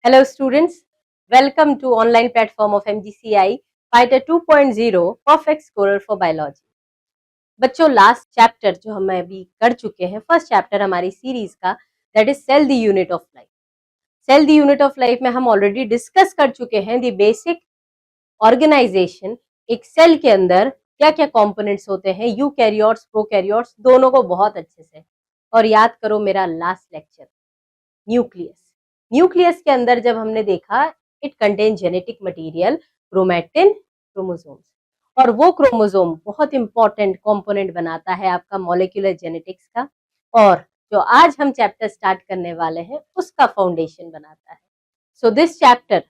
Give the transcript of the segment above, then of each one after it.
Hello students, welcome to online platform of MGCI Fighter 2.0 Perfect Scorer for Biology। बच्चों last chapter जो हम अभी कर चुके हैं, फर्स्ट चैप्टर हमारी सीरीज का, that is cell the unit of life. Cell the unit of life में हम ऑलरेडी डिस्कस कर चुके हैं द बेसिक ऑर्गेनाइजेशन। एक सेल के अंदर क्या क्या कंपोनेंट्स होते हैं, यूकैरियोट्स प्रोकैरियोट्स, दोनों को बहुत अच्छे से। और याद करो मेरा लास्ट लेक्चर, न्यूक्लियस। न्यूक्लियस के अंदर जब हमने देखा, it contain genetic material, chromatin, chromosomes, और वो क्रोमोसोम बहुत इंपॉर्टेंट कंपोनेंट बनाता है आपका मॉलिक्यूलर जेनेटिक्स का, और जो आज हम चैप्टर स्टार्ट करने वाले हैं उसका फाउंडेशन बनाता है। So this chapter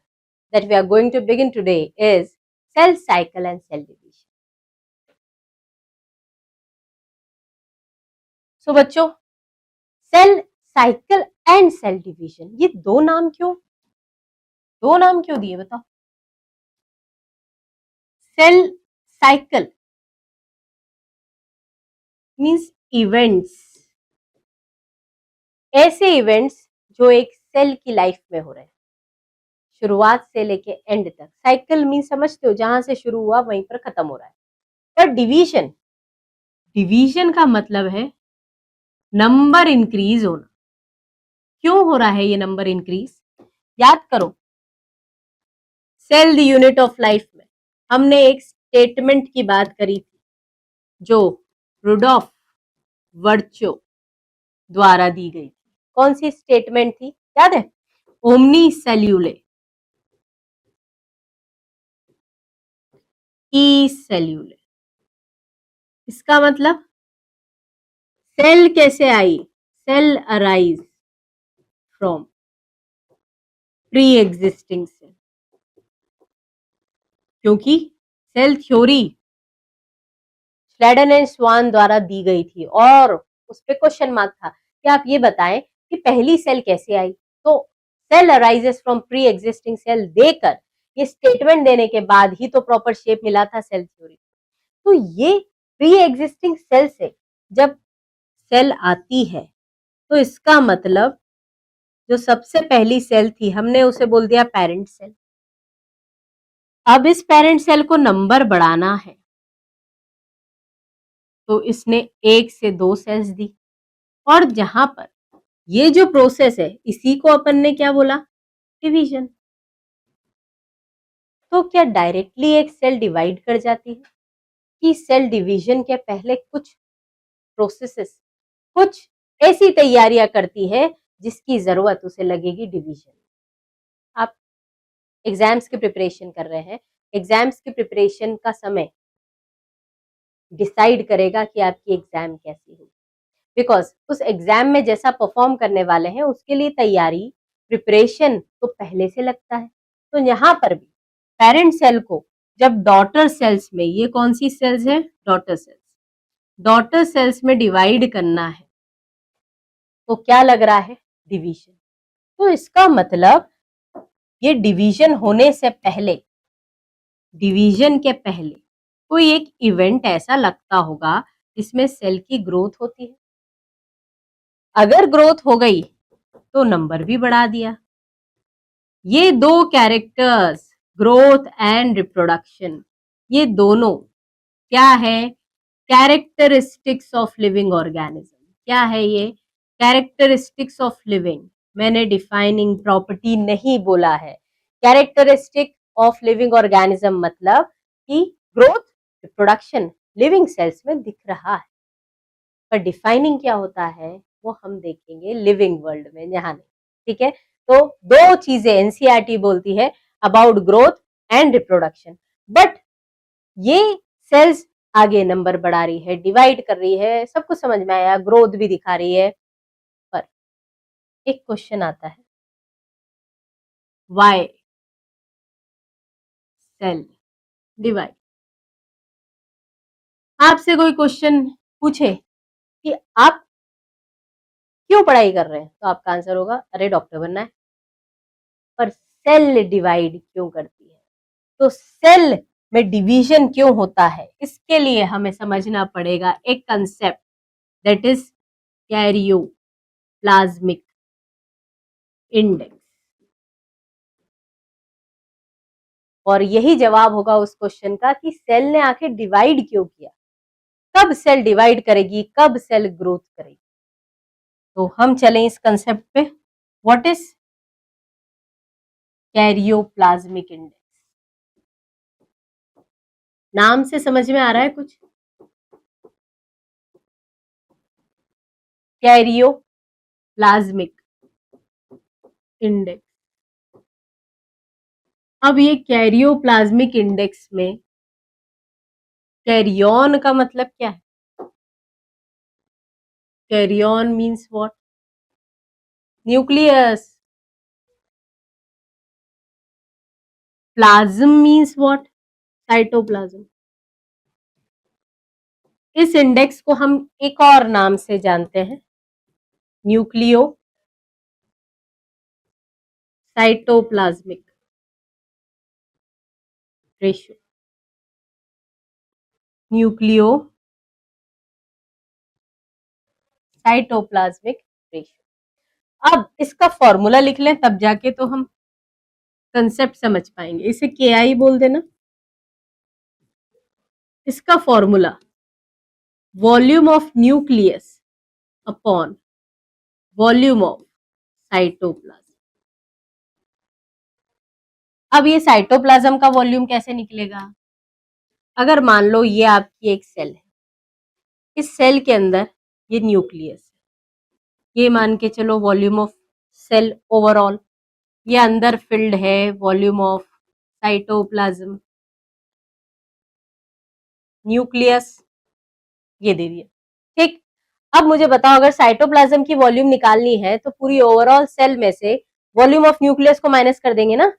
that we are going to begin today is cell cycle and cell division. So बच्चों, cell cycle and cell division, ये दो नाम क्यों दिए बताओ? सेल साइकिल मीन्स इवेंट्स, ऐसे इवेंट्स जो एक सेल की लाइफ में हो रहे हैं, शुरुआत से लेके एंड तक। साइकिल मीन समझते हो, जहां से शुरू हुआ वहीं पर खत्म हो रहा है। पर डिवीजन का मतलब है नंबर इंक्रीज होना। क्यों हो रहा है ये नंबर इंक्रीज? याद करो, cell the unit of life में हमने एक स्टेटमेंट की बात करी थी जो रुडॉल्फ वर्चो द्वारा दी गई थी। कौन सी स्टेटमेंट थी, याद है? ओमनी सेल्यूले ई सेल्यूले। इसका मतलब सेल कैसे आई? Cell arise from pre existing cell. क्योंकि cell theory Schleiden and Schwann द्वारा दी गई थी और उस पे क्वेश्चन मार्क था कि आप ये बताएं कि पहली सेल कैसे आई। तो cell arises from pre existing cell देकर, ये स्टेटमेंट देने के बाद ही तो प्रॉपर शेप मिला था सेल थ्योरी। तो ये प्री एग्जिस्टिंग सेल से जब सेल आती है तो इसका मतलब जो सबसे पहली सेल थी हमने उसे बोल दिया पेरेंट सेल। अब इस पेरेंट सेल को नंबर बढ़ाना है तो इसने 1 से 2 सेल्स दी, और जहां पर ये जो प्रोसेस है इसी को अपन ने क्या बोला? डिवीजन। तो क्या डायरेक्टली एक सेल डिवाइड कर जाती है कि सेल डिवीजन के पहले कुछ प्रोसेसेस, कुछ ऐसी तैयारियां करती है जिसकी जरूरत उसे लगेगी डिवीजन। आप एग्जाम्स की प्रिपरेशन कर रहे हैं, एग्जाम्स की प्रिपरेशन का समय डिसाइड करेगा कि आपकी एग्जाम कैसी होगी, बिकॉज उस एग्जाम में जैसा परफॉर्म करने वाले हैं उसके लिए तैयारी, प्रिपरेशन तो पहले से लगता है। तो यहाँ पर भी पेरेंट सेल को जब डॉटर सेल्स में, ये कौन सी सेल्स है? डॉटर सेल्स में डिवाइड करना है तो क्या लग रहा है? डिवीजन। तो इसका मतलब ये डिवीजन होने से पहले, डिवीजन के पहले कोई एक इवेंट ऐसा लगता होगा जिसमें सेल की ग्रोथ होती है। अगर ग्रोथ हो गई तो नंबर भी बढ़ा दिया। ये दो कैरेक्टर्स, ग्रोथ एंड रिप्रोडक्शन, ये दोनों क्या है? Characteristics of living organism. क्या है ये? Characteristics of living. मैंने डिफाइनिंग प्रॉपर्टी नहीं बोला है। कैरेक्टरिस्टिक ऑफ लिविंग ऑर्गेनिज्म मतलब कि ग्रोथ, रिप्रोडक्शन लिविंग सेल्स में दिख रहा है, पर डिफाइनिंग क्या होता है वो हम देखेंगे लिविंग वर्ल्ड में, यहाँ नहीं। ठीक है, तो दो चीजें एनसीईआरटी बोलती है about growth and reproduction, but ये सेल्स आगे नंबर बढ़ा रही है, डिवाइड कर रही है, सब कुछ समझ में आया, ग्रोथ भी दिखा रही है। पर एक क्वेश्चन आता है, व्हाई सेल डिवाइड? आपसे कोई क्वेश्चन पूछे कि आप क्यों पढ़ाई कर रहे हैं, तो आपका आंसर होगा अरे डॉक्टर बनना है। पर सेल डिवाइड क्यों करती है, तो सेल में डिवीजन क्यों होता है, इसके लिए हमें समझना पड़ेगा एक concept, that is karyoplasmic index. और यही जवाब होगा उस क्वेश्चन का कि सेल ने आखिर डिवाइड क्यों किया, कब सेल डिवाइड करेगी, कब सेल ग्रोथ करेगी। तो हम चलें इस कंसेप्ट पे। What is karyoplasmic index? नाम से समझ में आ रहा है कुछ? Karyoplasmic index. अब ये कैरियोप्लाज्मिक इंडेक्स में कैरियन का मतलब क्या है? Karyon means what? Nucleus. Plasm means what? Cytoplasm. इस इंडेक्स को हम एक और नाम से जानते हैं, nucleo cytoplasmic ratio. Nucleo cytoplasmic ratio. अब इसका फॉर्मूला लिख लें, तब जाके तो हम कंसेप्ट समझ पाएंगे। इसे KI बोल देना। इसका formula volume of nucleus upon volume of cytoplasm. अब ये साइटोप्लाज्म का वॉल्यूम कैसे निकलेगा? अगर मान लो ये आपकी एक सेल है, इस सेल के अंदर ये न्यूक्लियस है, ये मान के चलो वॉल्यूम ऑफ सेल ओवरऑल, ये अंदर फिल्ड है वॉल्यूम ऑफ साइटोप्लाज्म, न्यूक्लियस ये दे दिया। ठीक, अब मुझे बताओ अगर साइटोप्लाज्म की वॉल्यूम निकालनी है तो पूरी ओवरऑल सेल में से वॉल्यूम ऑफ न्यूक्लियस को माइनस कर देंगे ना।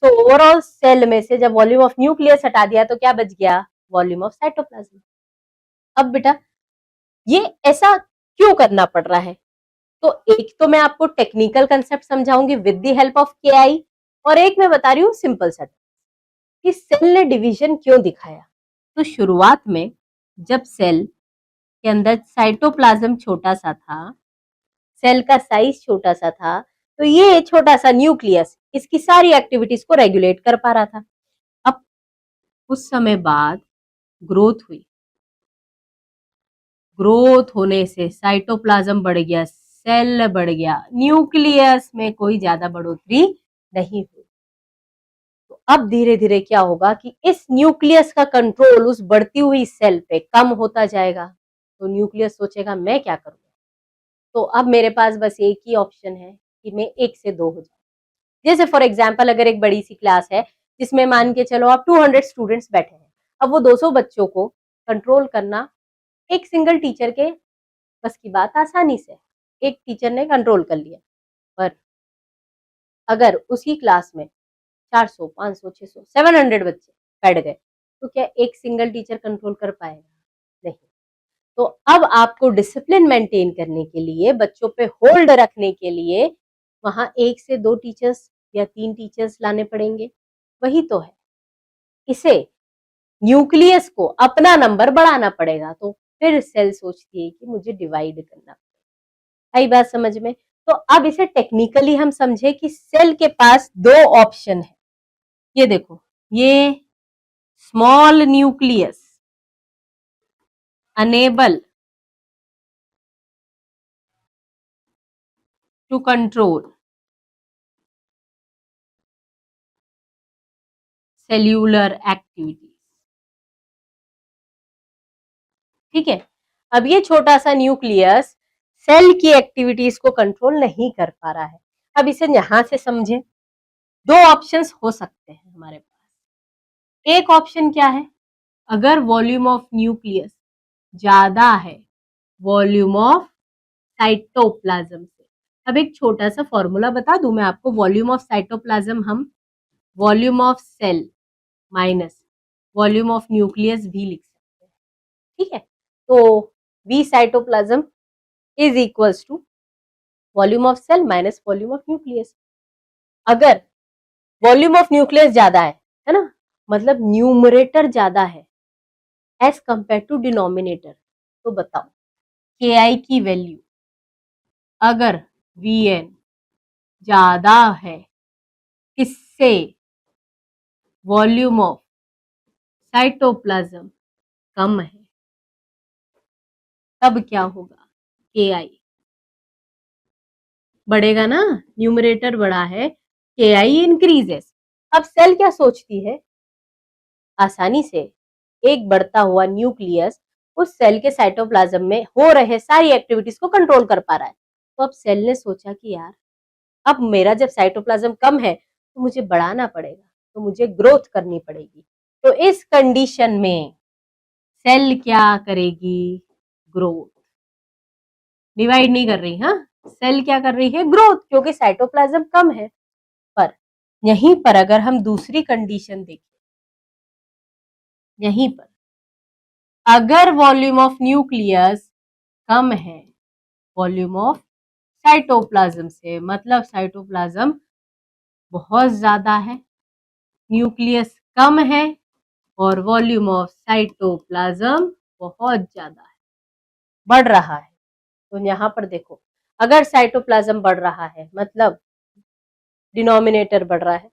तो ओवरऑल सेल में से जब वॉल्यूम ऑफ न्यूक्लियस हटा दिया तो क्या बच गया? Volume of cytoplasm. अब बेटा ये ऐसा क्यों करना पड़ रहा है? तो एक तो मैं आपको टेक्निकल कंसेप्ट समझाऊंगी with the help of KI, और एक मैं बता रही हूँ सिंपल सा कि सेल ने डिवीजन क्यों दिखाया। तो शुरुआत में जब सेल के अंदर साइटोप्लाज्म छोटा सा था, सेल का साइज छोटा सा था, तो ये छोटा सा न्यूक्लियस इसकी सारी एक्टिविटीज को रेगुलेट कर पा रहा था। अब कुछ समय बाद ग्रोथ हुई, ग्रोथ होने से साइटोप्लाज्म बढ़ गया, सेल बढ़ गया, न्यूक्लियस में कोई ज्यादा बढ़ोतरी नहीं हुई। तो अब धीरे धीरे क्या होगा कि इस न्यूक्लियस का कंट्रोल उस बढ़ती हुई सेल पे कम होता जाएगा। तो न्यूक्लियस सोचेगा मैं क्या करूँ, तो अब मेरे पास बस एक ही ऑप्शन है कि मैं 1 से 2 हो जाऊं। जैसे फॉर एग्जाम्पल अगर एक बड़ी सी क्लास है जिसमें मान के चलो आप 200 स्टूडेंट्स बैठे हैं, अब वो 200 बच्चों को कंट्रोल करना एक सिंगल टीचर के बस की बात आसानी से, एक टीचर ने कंट्रोल कर लिया। पर अगर उसी क्लास में 400, 500, 600, 700 बच्चे बैठ गए तो क्या एक सिंगल टीचर कंट्रोल कर पाएगा? नहीं। तो अब आपको डिसिप्लिन मेंटेन करने के लिए, बच्चों पे होल्ड रखने के लिए वहां 1 से 2 टीचर्स या 3 टीचर्स लाने पड़ेंगे। वही तो है, इसे न्यूक्लियस को अपना नंबर बढ़ाना पड़ेगा। तो फिर सेल सोचती है कि मुझे डिवाइड करना पड़ेगा। आई बात समझ में? तो अब इसे टेक्निकली हम समझे कि सेल के पास 2 ऑप्शन है। ये देखो, ये small nucleus unable to control cellular activity. ठीक है, अब ये छोटा सा न्यूक्लियस सेल की एक्टिविटीज को कंट्रोल नहीं कर पा रहा है। अब इसे यहां से समझे, 2 ऑप्शंस हो सकते हैं हमारे पास। एक ऑप्शन क्या है, अगर वॉल्यूम ऑफ न्यूक्लियस ज्यादा है वॉल्यूम ऑफ साइटोप्लाज्म से। अब एक छोटा सा फॉर्मूला बता दूं मैं आपको, वॉल्यूम ऑफ साइटोप्लाज्म हम volume of cell minus volume of nucleus भी लिख सकते हैं। ठीक है, तो V cytoplasm is equals to volume of cell minus volume of nucleus. अगर वॉल्यूम ऑफ न्यूक्लियस ज्यादा है ना, मतलब न्यूमरेटर ज्यादा है एज कंपेयर टू डिनोमिनेटर, तो बताओ KI की वैल्यू अगर VN ज्यादा है किससे? वॉल्यूम ऑफ साइटोप्लाज्म कम है, तब क्या होगा, KI बढ़ेगा ना, न्यूमरेटर बढ़ा है, KI इंक्रीजेस। अब सेल क्या सोचती है, आसानी से एक बढ़ता हुआ न्यूक्लियस उस सेल के साइटोप्लाज्म में हो रहे सारी एक्टिविटीज को कंट्रोल कर पा रहा है। तो अब सेल ने सोचा कि यार अब मेरा जब साइटोप्लाज्म कम है तो मुझे बढ़ाना पड़ेगा, तो मुझे ग्रोथ करनी पड़ेगी। तो इस कंडीशन में सेल क्या करेगी, ग्रोथ। डिवाइड नहीं कर रही, हाँ, सेल क्या कर रही है, ग्रोथ, क्योंकि साइटोप्लाज्म कम है। पर यहीं पर अगर हम दूसरी कंडीशन देखें, यहीं पर अगर वॉल्यूम ऑफ न्यूक्लियस कम है वॉल्यूम ऑफ साइटोप्लाज्म से, मतलब साइटोप्लाज्म बहुत ज्यादा है, न्यूक्लियस कम है और वॉल्यूम ऑफ साइटोप्लाज्म बहुत ज्यादा है, बढ़ रहा है। तो यहां पर देखो, अगर साइटोप्लाज्म बढ़ रहा है मतलब डिनोमिनेटर बढ़ रहा है,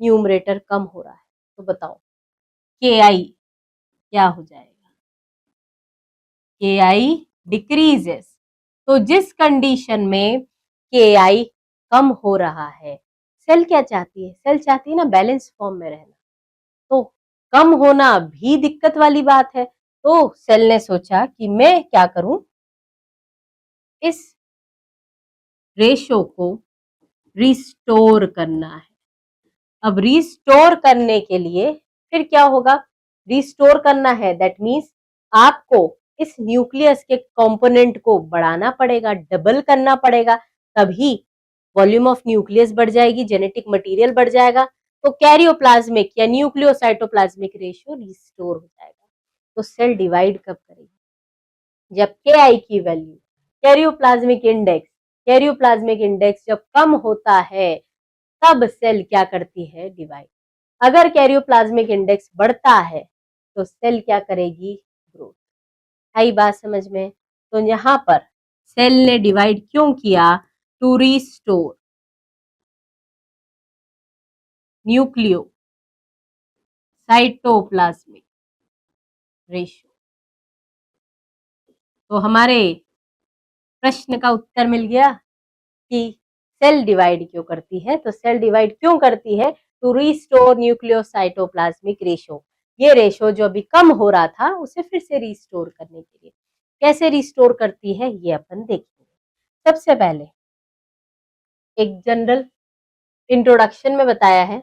न्यूमरेटर कम हो रहा है, तो बताओ KI क्या हो जाएगा, KI डिक्रीजेस। तो जिस कंडीशन में KI कम हो रहा है, सेल क्या चाहती है, सेल चाहती है ना बैलेंस फॉर्म में रहना, तो कम होना भी दिक्कत वाली बात है। तो सेल ने सोचा कि मैं क्या करूं, इस रेशो को रिस्टोर करना है। अब रिस्टोर करने के लिए फिर क्या होगा, रिस्टोर करना है दैट मीन्स आपको इस न्यूक्लियस के कंपोनेंट को बढ़ाना पड़ेगा, डबल करना पड़ेगा, तभी वॉल्यूम ऑफ न्यूक्लियस बढ़ जाएगी, जेनेटिक मटेरियल बढ़ जाएगा, तो कैरियोप्लाज्मिक या न्यूक्लियोसाइटोप्लाज्मिक रेशियो रिस्टोर हो जाएगा। तो सेल डिवाइड कब करेगी, जब KI की वैल्यू, कैरियोप्लाज्मिक इंडेक्स जब कम होता है, तब सेल क्या करती है, डिवाइड। अगर कैरियोप्लाज्मिक इंडेक्स बढ़ता है तो सेल क्या करेगी, ग्रोथ। आई बात समझ में। तो यहां पर सेल ने डिवाइड क्यों किया, to restore nucleo cytoplasmic ratio. तो हमारे प्रश्न का उत्तर मिल गया कि सेल डिवाइड क्यों करती है। तो सेल डिवाइड क्यों करती है, टू रिस्टोर न्यूक्लियोसाइटोप्लाज्मिक रेशो। ये रेशो जो अभी कम हो रहा था उसे फिर से रिस्टोर करने के लिए। कैसे रिस्टोर करती है ये अपन देखेंगे। सबसे पहले एक जनरल इंट्रोडक्शन में बताया है,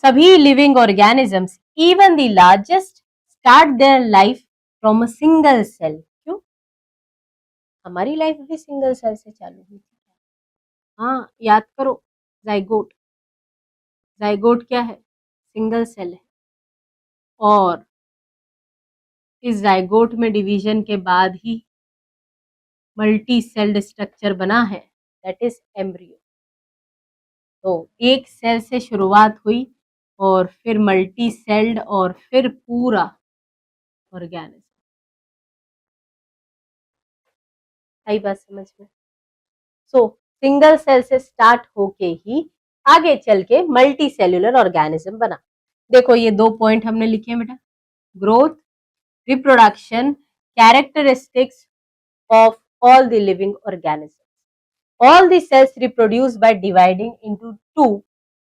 सभी living organisms even the largest start their life from a single cell. क्यों, हमारी लाइफ भी सिंगल सेल से चालू हुई थी। हाँ याद करो, जाइगोट, जाइगोट क्या है, सिंगल सेल है, और इस जाइगोट में डिवीजन के बाद ही मल्टी सेल्ड स्ट्रक्चर बना है, दैट इज एम्ब्रियो। तो एक सेल से शुरुआत हुई और फिर मल्टी सेल्ड और फिर पूरा ऑर्गेनिज्म। आई बात समझ में। सो सिंगल सेल से स्टार्ट होके ही आगे चल के मल्टी सेल्यूलर ऑर्गेनिज्म बना। देखो ये 2 पॉइंट हमने लिखे हैं बेटा, growth, reproduction, characteristics of all the living organisms. All the cells reproduce by dividing into two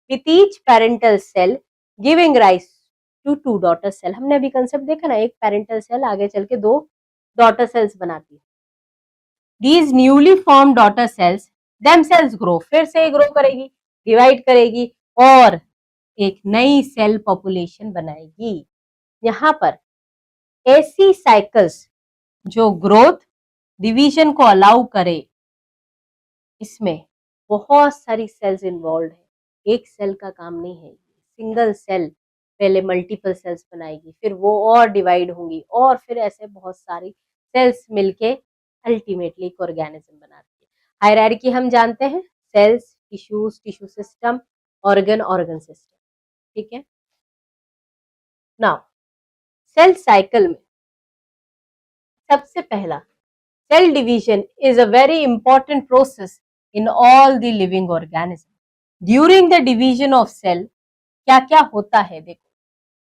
with each parental cell giving rise to two daughter cell. हमने अभी कंसेप्ट देखा ना, एक parental cell आगे चल के 2 daughter cells बनाती है। These newly formed daughter cells themselves grow, फिर से ग्रो करेगी, डिवाइड करेगी और एक नई सेल पॉपुलेशन बनाएगी। यहाँ पर ऐसी साइकिल्स जो ग्रोथ डिवीजन को अलाउ करे, इसमें बहुत सारी सेल्स इन्वॉल्व है, एक सेल का काम नहीं है। सिंगल सेल पहले मल्टीपल सेल्स बनाएगी, फिर वो और डिवाइड होंगी और फिर ऐसे बहुत सारी सेल्स मिलके अल्टीमेटली एक ऑर्गेनिज्म बनाती है। हायरार्की हम जानते हैं, cells, tissues, tissue system, organ, organ system, ठीक है। नाउ सेल साइकिल में सबसे पहला cell division is a very important process in all the living organisms. During the division of cell, क्या क्या होता है। देखो,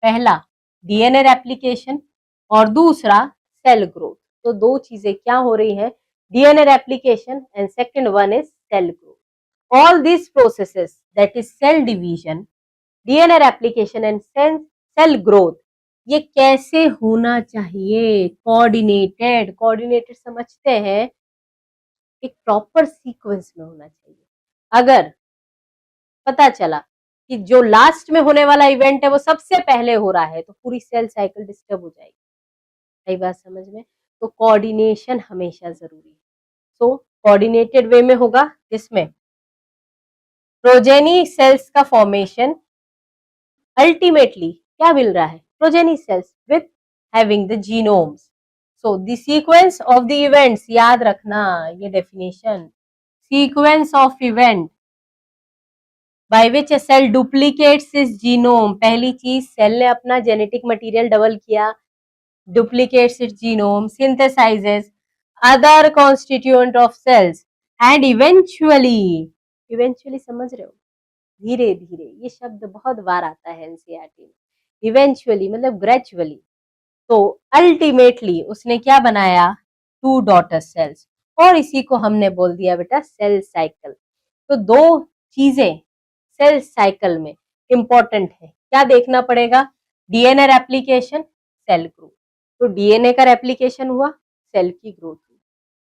पहला डीएनए रेप्लिकेशन और दूसरा सेल ग्रोथ। तो दो चीजें क्या हो रही है, DNA replication and second one is cell growth. All this processes that is cell division, DNA replication and cell growth, ये कैसे होना चाहिए, कोऑर्डिनेटेड। कोऑर्डिनेटेड समझते हैं, एक प्रॉपर सीक्वेंस में होना चाहिए। अगर पता चला कि जो लास्ट में होने वाला इवेंट है वो सबसे पहले हो रहा है, तो पूरी सेल साइकिल डिस्टर्ब हो जाएगी। सही बात समझ में? तो कोऑर्डिनेशन हमेशा जरूरी है। सो कोऑर्डिनेटेड वे में होगा, जिसमें प्रोजेनी सेल्स का फॉर्मेशन अल्टीमेटली क्या मिल रहा है, progeny cells with having the genomes. So the sequence of the events, याद रखना ये definition, sequence of event by which a cell duplicates its genome. पहली चीज, सेल ने अपना जेनेटिक मटेरियल डबल किया, duplicates its genome, synthesizes other constituent of cells and eventually समझ रहे हो, धीरे धीरे, ये शब्द बहुत बार आता है एनसीईआरटी में, इवेंचुअली मतलब ग्रेजुअली। तो अल्टीमेटली उसने क्या बनाया, टू डॉटर सेल्स, और इसी को हमने बोल दिया बेटा सेल साइकिल। तो दो चीजें सेल साइकिल में इंपॉर्टेंट है, क्या देखना पड़ेगा, डीएनए रेप्लिकेशन, सेल ग्रोथ। तो डीएनए का रेप्लिकेशन हुआ, सेल की ग्रोथ हुई।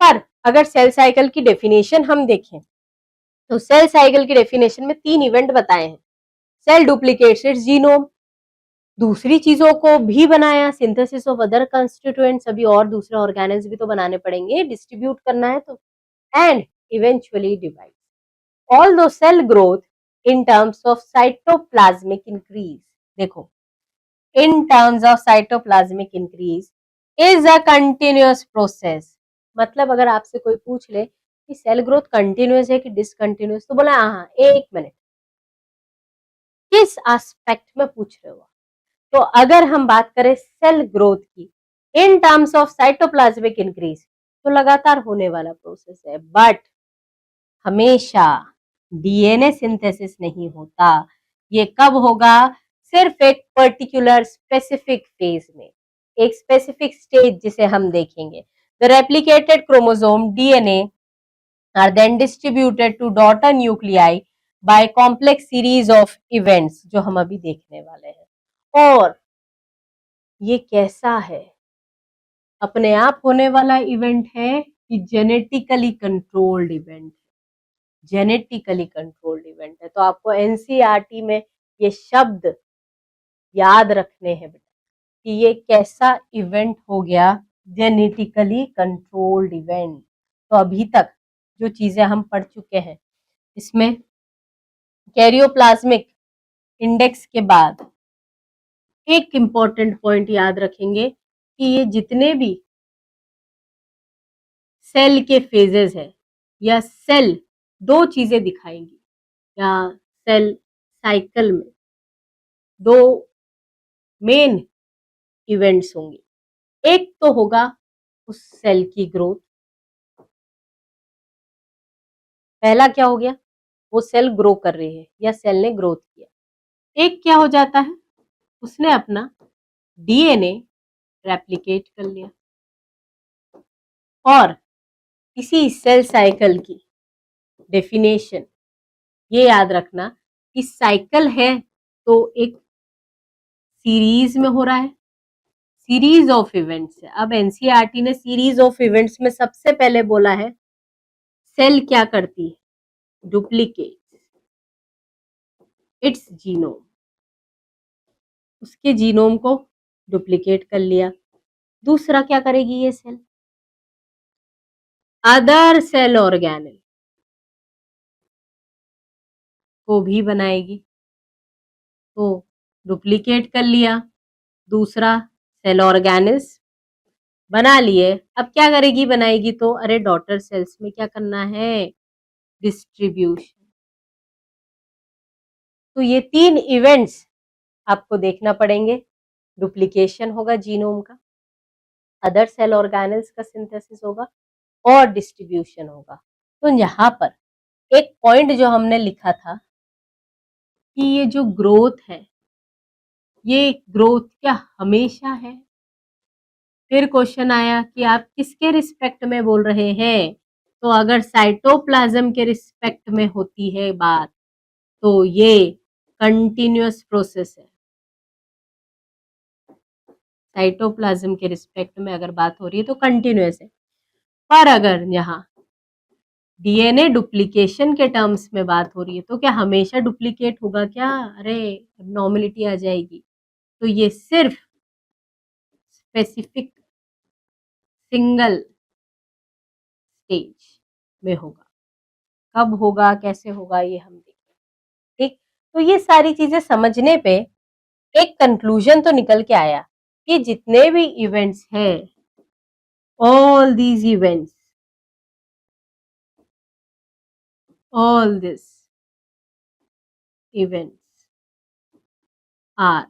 पर अगर सेल साइकिल की डेफिनेशन हम देखें, तो सेल साइकिल की डेफिनेशन में 3 इवेंट बताए हैं, सेल डुप्लीकेट्स इट्स जीनोम, दूसरी चीजों को भी बनाया, सिंथेसिस ऑफ अदर कंस्टिट्यूएंट्स, अभी और दूसरे ऑर्गेनेल्स भी तो बनाने पड़ेंगे, डिस्ट्रीब्यूट करना है तो, and eventually divide. Although cell growth in terms of cytoplasmic increase, देखो, in terms of cytoplasmic increase is a continuous process। मतलब अगर आपसे कोई पूछ ले कि सेल ग्रोथ कंटिन्यूस है कि डिसकंटिन्यूस, तो बोला हाँ, एक मिनट, किस एस्पेक्ट में पूछ रहे हो। तो अगर हम बात करें सेल ग्रोथ की इन टर्म्स ऑफ साइटोप्लाज्मिक इंक्रीज, तो लगातार होने वाला प्रोसेस है, बट हमेशा डीएनए सिंथेसिस नहीं होता। ये कब होगा, सिर्फ एक पर्टिकुलर स्पेसिफिक फेज में, एक स्पेसिफिक स्टेज जिसे हम देखेंगे। The replicated chromosome DNA are then distributed to daughter nuclei by complex series of events, जो हम अभी देखने वाले हैं। और ये कैसा है, अपने आप होने वाला इवेंट है कि genetically controlled event, genetically controlled event है। तो आपको एनसीईआरटी में ये शब्द याद रखने हैं बेटा कि ये कैसा इवेंट हो गया, जेनेटिकली कंट्रोल्ड इवेंट। तो अभी तक जो चीजें हम पढ़ चुके हैं, इसमें कैरियोप्लाज्मिक इंडेक्स के बाद एक इंपॉर्टेंट पॉइंट याद रखेंगे कि ये जितने भी सेल के फेजेस है, या सेल दो चीजें दिखाएंगी, या सेल साइकिल में दो मेन इवेंट्स होंगे। एक तो होगा उस सेल की ग्रोथ, पहला क्या हो गया, वो सेल ग्रो कर रही है या सेल ने ग्रोथ किया। एक क्या हो जाता है, उसने अपना डीएनए रेप्लिकेट कर लिया। और इसी सेल साइकिल की डेफिनेशन ये याद रखना कि साइकिल है तो एक सीरीज में हो रहा है, सीरीज ऑफ इवेंट्स है। अब एनसीईआरटी ने सीरीज ऑफ इवेंट्स में सबसे पहले बोला है सेल क्या करती है, डुप्लीकेट इट्स जीनोम, उसके जीनोम को डुप्लीकेट कर लिया। दूसरा क्या करेगी ये सेल, अदर सेल ऑर्गेनेल को भी बनाएगी। तो डुप्लीकेट कर लिया, दूसरा सेल ऑर्गेनल्स बना लिए, अब क्या करेगी, बनाएगी तो अरे डॉटर सेल्स में क्या करना है, डिस्ट्रीब्यूशन। तो ये 3 इवेंट्स आपको देखना पड़ेंगे, डुप्लीकेशन होगा जीनोम का, अदर सेल ऑर्गेनल्स का सिंथेसिस होगा, और डिस्ट्रीब्यूशन होगा। तो यहाँ पर एक पॉइंट जो हमने लिखा था कि ये जो ग्रोथ है, ये ग्रोथ क्या हमेशा है? फिर क्वेश्चन आया कि आप किसके रिस्पेक्ट में बोल रहे हैं? तो अगर साइटोप्लाज्म के रिस्पेक्ट में होती है बात, तो ये कंटिन्यूअस प्रोसेस है। साइटोप्लाज्म के रिस्पेक्ट में अगर बात हो रही है तो कंटिन्यूअस है। पर अगर यहाँ डीएनए डुप्लीकेशन के टर्म्स में बात हो रही है तो क्या हमेशा डुप्लीकेट होगा क्या? अरे एबनॉर्मलिटी आ जाएगी। तो ये सिर्फ स्पेसिफिक सिंगल स्टेज में होगा। कब होगा, कैसे होगा, ये हम देखेंगे। ठीक, तो ये सारी चीजें समझने पे एक कंक्लूजन तो निकल के आया कि जितने भी इवेंट्स हैं, all these events, all this events are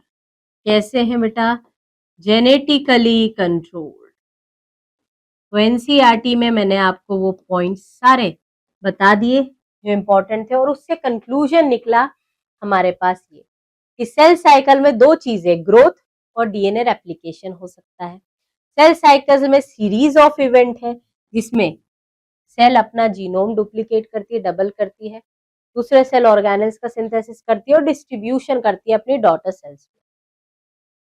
कैसे हैं बेटा? Genetically controlled. तो एनसीईआरटी में मैंने आपको वो पॉइंट्स सारे बता दिए जो इंपॉर्टेंट थे, और उससे कंक्लूजन निकला हमारे पास ये कि सेल साइकिल में दो चीजें, ग्रोथ और डीएनए रेप्लिकेशन हो सकता है। सेल साइकिल में सीरीज ऑफ इवेंट है जिसमें सेल अपना जीनोम डुप्लीकेट करती है, डबल करती है, दूसरे सेल ऑर्गेनेल्स का सिंथेसिस करती है और डिस्ट्रीब्यूशन करती है अपनी डॉटर सेल्स में।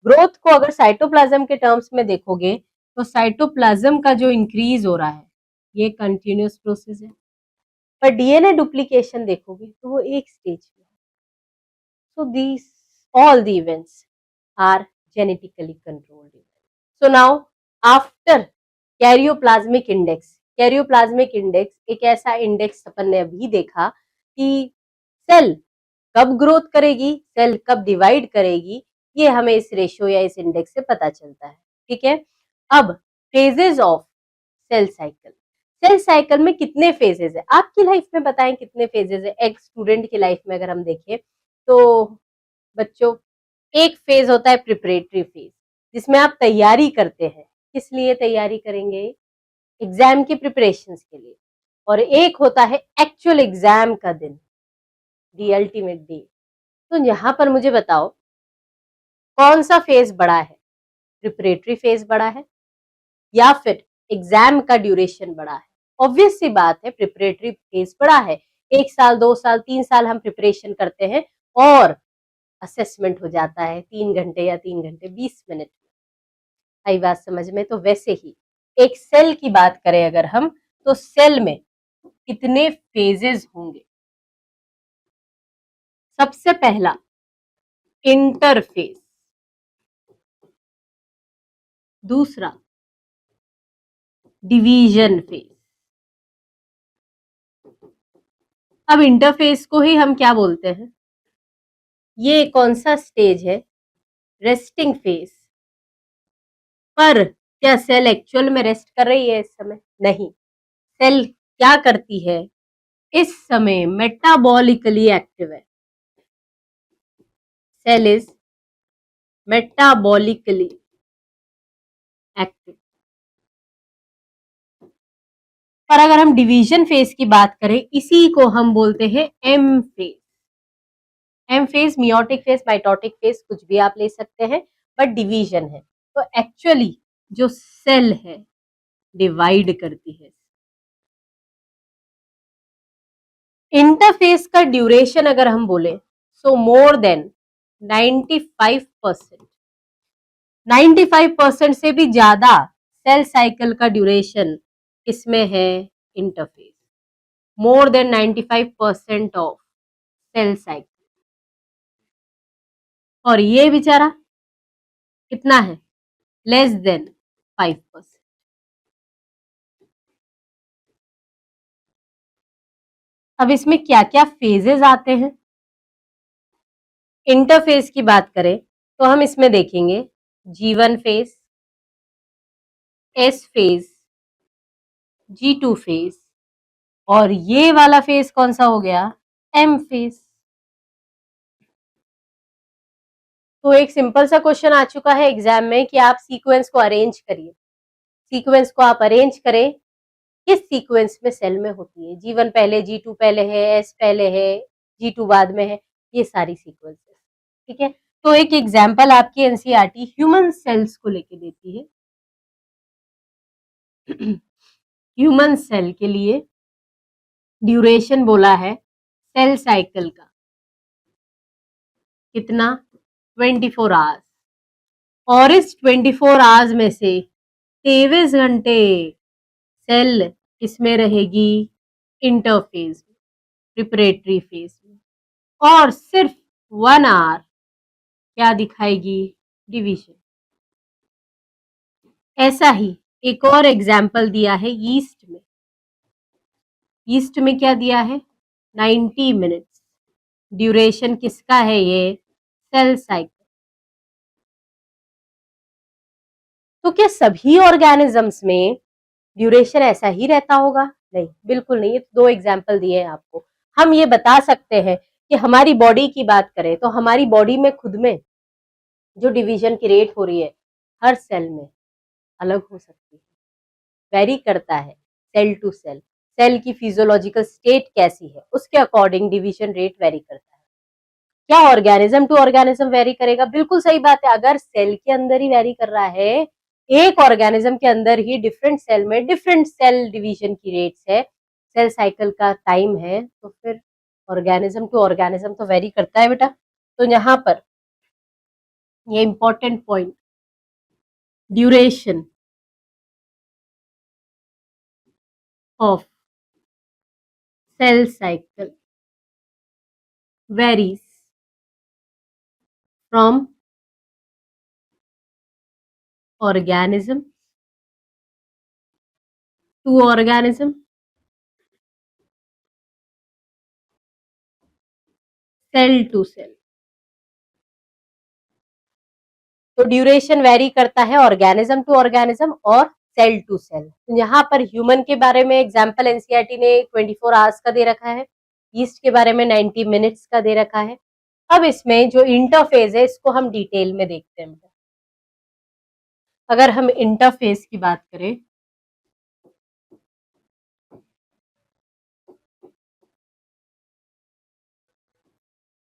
ग्रोथ को अगर साइटोप्लाज्म के टर्म्स में देखोगे तो साइटोप्लाज्म का जो इंक्रीज हो रहा है ये कंटिन्यूअस प्रोसेस है, पर डीएनए डुप्लीकेशन देखोगे तो वो एक स्टेज में है। So these all the events are genetically controlled events. So now after karyoplasmic index, karyoplasmic index एक ऐसा इंडेक्स अपन ने अभी देखा कि सेल कब ग्रोथ करेगी, सेल कब डिवाइड करेगी, ये हमें इस रेशियो या इस इंडेक्स से पता चलता है। ठीक है, अब phases of cell cycle. Cell cycle में कितने फेजेस है? आपकी लाइफ में बताएं कितने फेजेस है? एक स्टूडेंट की लाइफ में अगर हम देखें तो बच्चों, एक फेज होता है प्रिपरेटरी फेज, जिसमें आप तैयारी करते हैं। किस लिए तैयारी करेंगे? एग्जाम की प्रिपरेशंस के लिए। और एक होता है एक्चुअल एग्जाम का दिन, दी अल्टीमेट डे। तो यहाँ पर मुझे बताओ कौन सा फेज बड़ा है? प्रिपरेटरी फेज बड़ा है या फिर एग्जाम का ड्यूरेशन बड़ा है? ऑब्वियस सी बात है, प्रिपरेटरी फेज बड़ा है। 1 साल, 2 साल, 3 साल हम प्रिपरेशन करते हैं और असेसमेंट हो जाता है 3 घंटे या 3 घंटे 20 मिनट में। आई बात समझ में? तो वैसे ही एक सेल की बात करें अगर हम, तो सेल में कितने फेजेस होंगे? सबसे पहला इंटरफेज, दूसरा डिवीजन फेज। अब इंटरफेज को ही हम क्या बोलते हैं? ये कौन सा स्टेज है? Resting phase. पर क्या सेल एक्चुअल में रेस्ट कर रही है इस समय? नहीं। सेल क्या करती है इस समय? मेटाबॉलिकली एक्टिव है। Cell is metabolically active. पर अगर हम डिवीजन फेज की बात करें, इसी को हम बोलते हैं M phase. M phase, meiotic phase, mitotic phase, कुछ भी आप ले सकते हैं, बट डिवीजन है। तो एक्चुअली जो सेल है डिवाइड करती है। इंटरफेज का ड्यूरेशन अगर हम बोले, सो मोर देन 95%, 95% से भी ज्यादा सेल साइकिल का ड्यूरेशन किसमें है? Interphase. More than 95% of cell cycle. और ये बेचारा कितना है? Less than 5%। अब इसमें क्या क्या फेजेस आते हैं? इंटरफेज की बात करें तो हम इसमें देखेंगे G1 phase, S phase, G2 phase, और ये वाला फेज कौन सा हो गया? M phase. तो एक सिंपल सा क्वेश्चन आ चुका है एग्जाम में कि आप सीक्वेंस को अरेंज करिए। सीक्वेंस को आप अरेंज करें, किस सीक्वेंस में सेल में होती है? G1 पहले, G2 पहले है, S पहले है, G2 बाद में है। ये सारी सीक्वेंसेस, ठीक है। तो एक एग्जाम्पल आपकी एनसीईआरटी ह्यूमन सेल्स को लेके देती है। ह्यूमन सेल के लिए ड्यूरेशन बोला है सेल साइकिल का कितना, 24 आवर्स, और इस 24 आवर्स में से 23 घंटे सेल इसमें रहेगी इंटरफेज में, प्रिपरेटरी फेज में, और सिर्फ 1 आवर क्या दिखाएगी, डिवीजन। ऐसा ही एक और एग्जाम्पल दिया है यीस्ट में। यीस्ट में क्या दिया है, 90 मिनट्स ड्यूरेशन किसका है, ये सेल साइकिल। तो क्या सभी ऑर्गेनिजम्स में ड्यूरेशन ऐसा ही रहता होगा? नहीं, बिल्कुल नहीं। ये तो 2 एग्जाम्पल दिए हैं आपको। हम ये बता सकते हैं कि हमारी बॉडी की बात करें तो हमारी बॉडी में खुद में जो डिवीजन की रेट हो रही है हर सेल में अलग हो सकती है, वेरी करता है सेल टू सेल। सेल की फिजियोलॉजिकल स्टेट कैसी है उसके अकॉर्डिंग डिवीजन रेट वेरी करता है। क्या ऑर्गेनिज्म टू ऑर्गेनिज्म वेरी करेगा? बिल्कुल सही बात है। अगर सेल के अंदर ही वेरी कर रहा है, एक ऑर्गेनिज्म के अंदर ही डिफरेंट सेल में डिफरेंट सेल डिवीजन की रेट्स है, सेल साइकिल का टाइम है, तो फिर ऑर्गेनिज्म टू ऑर्गेनिज्म तो वेरी करता है बेटा। तो यहाँ पर ये important point, duration of cell cycle varies from organism to organism, cell to cell। तो ड्यूरेशन वेरी करता है ऑर्गेनिज्म टू ऑर्गेनिज्म और सेल टू सेल। तो यहाँ पर ह्यूमन के बारे में एग्जाम्पल एनसीईआरटी ने 24 आवर्स का दे रखा है, यीस्ट के बारे में 90 मिनट्स का दे रखा है। अब इसमें जो इंटरफेज है इसको हम डिटेल में देखते हैं। अगर हम इंटरफेस की बात करें,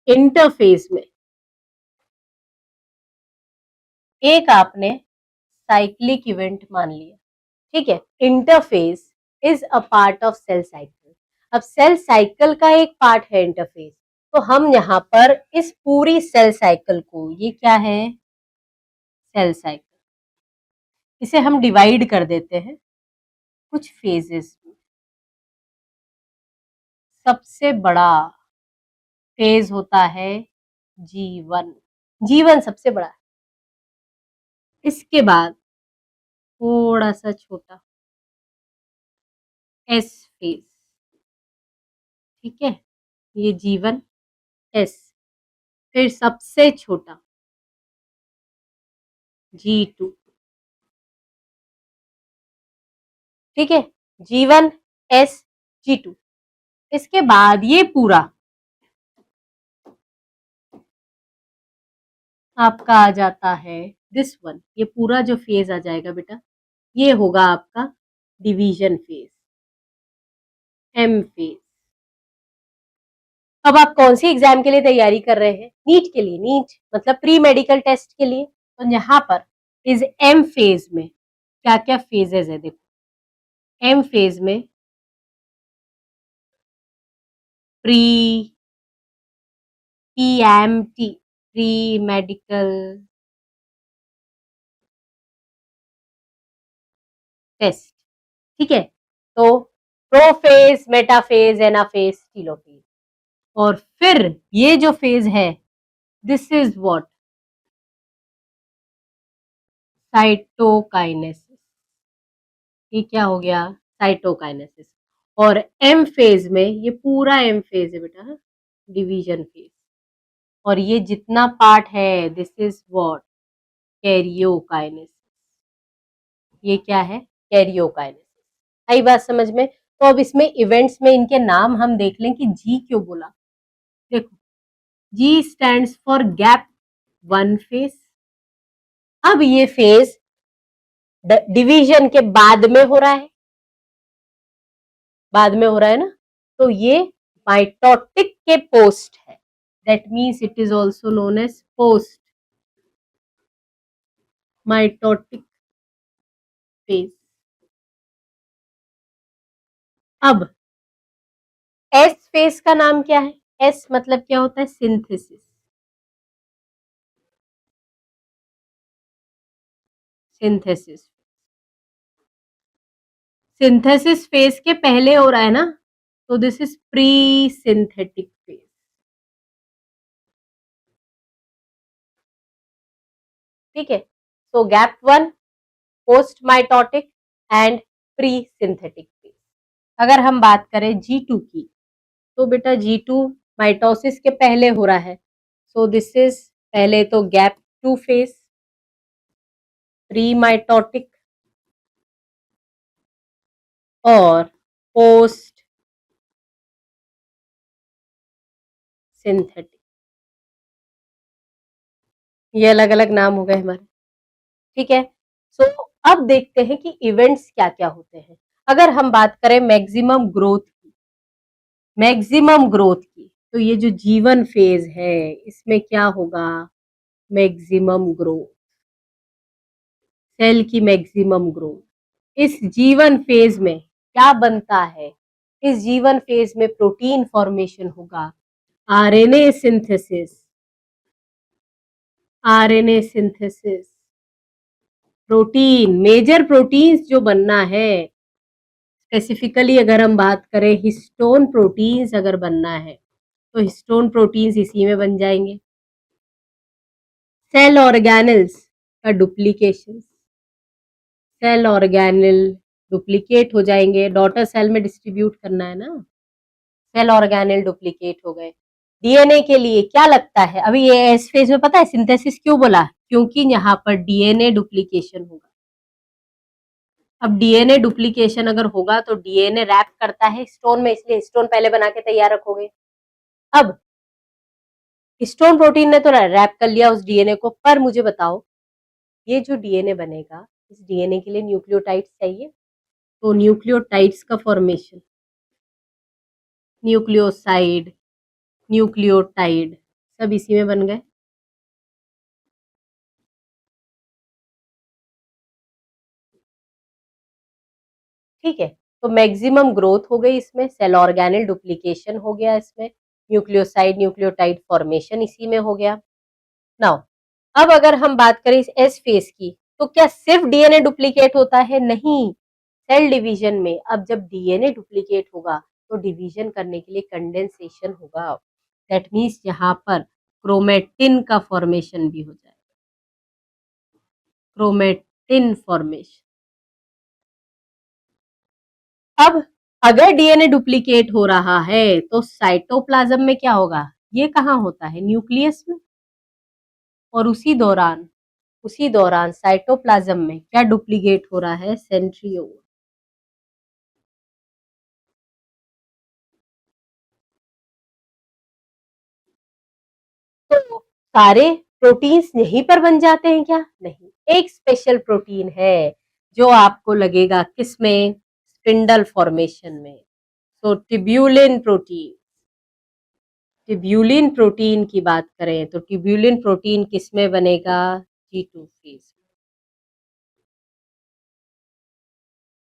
इंटरफेस में एक आपने साइक्लिक इवेंट मान लिया, ठीक है। Interphase is a part of cell cycle. अब सेल साइकिल का एक पार्ट है इंटरफेस, तो हम यहाँ पर इस पूरी सेल साइकिल को, ये क्या है, सेल साइकिल, इसे हम डिवाइड कर देते हैं कुछ फेजेस में। सबसे बड़ा फेज होता है जीवन, जीवन सबसे बड़ा है। इसके बाद थोड़ा सा छोटा एस फेज, ठीक है, ये जीवन एस। फिर सबसे छोटा G2, ठीक है, G1 S G2। इसके बाद ये पूरा आपका आ जाता है दिस वन, ये पूरा जो फेज आ जाएगा बेटा ये होगा आपका डिवीजन फेज, एम फेज। अब आप कौन सी एग्जाम के लिए तैयारी कर रहे हैं? नीट के लिए, नीट मतलब प्री मेडिकल टेस्ट के लिए। तो यहाँ पर इस एम फेज में क्या क्या फेजेस है, देखो एम फेज में pre PMT, pre medical test, ठीक है। तो प्रोफेज, मेटाफेज, एनाफेज, टीलोफेज, और फिर ये जो फेज है दिस इज व्हाट, साइटोकाइनेसिस। ये क्या हो गया, साइटोकाइनेसिस। और एम फेज में ये पूरा एम फेज है बेटा, डिवीजन फेज। और ये जितना पार्ट है दिस इज व्हाट, कैरियोकाइनेसिस। ये क्या है, कैरियोकाइनेसिस। आई बात समझ में? तो अब इसमें इवेंट्स में इनके नाम हम देख लें कि जी क्यों बोला। देखो जी stands for gap one phase. अब ये फेज डिवीजन के बाद में हो रहा है, बाद में हो रहा है ना, तो ये माइटोटिक के पोस्ट है। that means it is also known as post mitotic phase. अब एस फेज का नाम क्या है? एस मतलब क्या होता है? सिंथेसिस। सिंथेसिस सिंथेसिस फेज के पहले हो रहा है ना, तो this is pre synthetic phase. ठीक है, so gap 1 post mitotic and pre synthetic phase. अगर हम बात करें G2 की, तो बेटा G2 माइटोसिस के पहले हो रहा है, सो दिस इज पहले तो गैप 2 फेज, प्री माइटोटिक और पोस्ट सिंथेटिक। ये अलग अलग नाम हो गए हमारे। ठीक है, सो अब देखते हैं कि इवेंट्स क्या क्या होते हैं। अगर हम बात करें मैक्सिमम ग्रोथ की, तो ये जो जीवन फेज है इसमें क्या होगा? मैक्सिमम ग्रोथ, सेल की मैक्सिमम ग्रोथ। इस जीवन फेज में क्या बनता है? इस जीवन फेज में प्रोटीन फॉर्मेशन होगा, RNA synthesis, RNA synthesis, protein, major proteins जो बनना है, स्पेसिफिकली अगर हम बात करें हिस्टोन प्रोटीन्स अगर बनना है, तो हिस्टोन प्रोटीन्स इसी में बन जाएंगे। सेल ऑर्गेनल्स का डुप्लीकेशन, सेल ऑर्गेनल डुप्लीकेट हो जाएंगे, डॉटर सेल में डिस्ट्रीब्यूट करना है ना, सेल ऑर्गेनल डुप्लीकेट हो गए। डीएनए के लिए क्या लगता है? अभी ये एस फेज में पता है सिंथेसिस क्यों बोला? क्योंकि यहाँ पर डीएनए डुप्लीकेशन होगा। अब डीएनए डुप्लीकेशन अगर होगा तो डीएनए रैप करता है हिस्टोन में, इसलिए हिस्टोन पहले बना के तैयार रखोगे। अब हिस्टोन प्रोटीन ने तो रैप कर लिया उस डीएनए को, पर मुझे बताओ ये जो डीएनए बनेगा, इस डीएनए के लिए न्यूक्लियोटाइड्स चाहिए, तो न्यूक्लियोटाइड्स का फॉर्मेशन, न्यूक्लियोसाइड, न्यूक्लियोटाइड सब इसी में बन गए। ठीक है, तो मैक्सिमम ग्रोथ हो गई इसमें, सेल ऑर्गेनल डुप्लीकेशन हो गया इसमें, न्यूक्लियोसाइड न्यूक्लियोटाइड फॉर्मेशन इसी में हो गया। नाउ अब अगर हम बात करें इस एस फेज की, तो क्या सिर्फ डीएनए डुप्लीकेट होता है? नहीं, सेल डिवीजन में अब जब डीएनए डुप्लीकेट होगा तो डिवीजन करने के लिए कंडेंसेशन होगा, दैट मीन्स यहाँ पर क्रोमेटिन का फॉर्मेशन भी हो जाएगा, क्रोमेटिन फॉर्मेशन। अब अगर डीएनए डुप्लीकेट हो रहा है तो साइटोप्लाज्म में क्या होगा? ये कहाँ होता है? न्यूक्लियस में। और उसी दौरान साइटोप्लाज्म में क्या डुप्लीकेट हो रहा है? सेंट्रियोल। तो सारे प्रोटीन्स यहीं पर बन जाते हैं क्या? नहीं, एक स्पेशल प्रोटीन है जो आपको लगेगा किसमें? स्पिंडल फॉर्मेशन में। तो ट्यूब्यूलिन प्रोटीन, ट्यूब्यूलिन प्रोटीन की बात करें तो ट्यूब्यूलिन प्रोटीन किसमें बनेगा? G2 phase.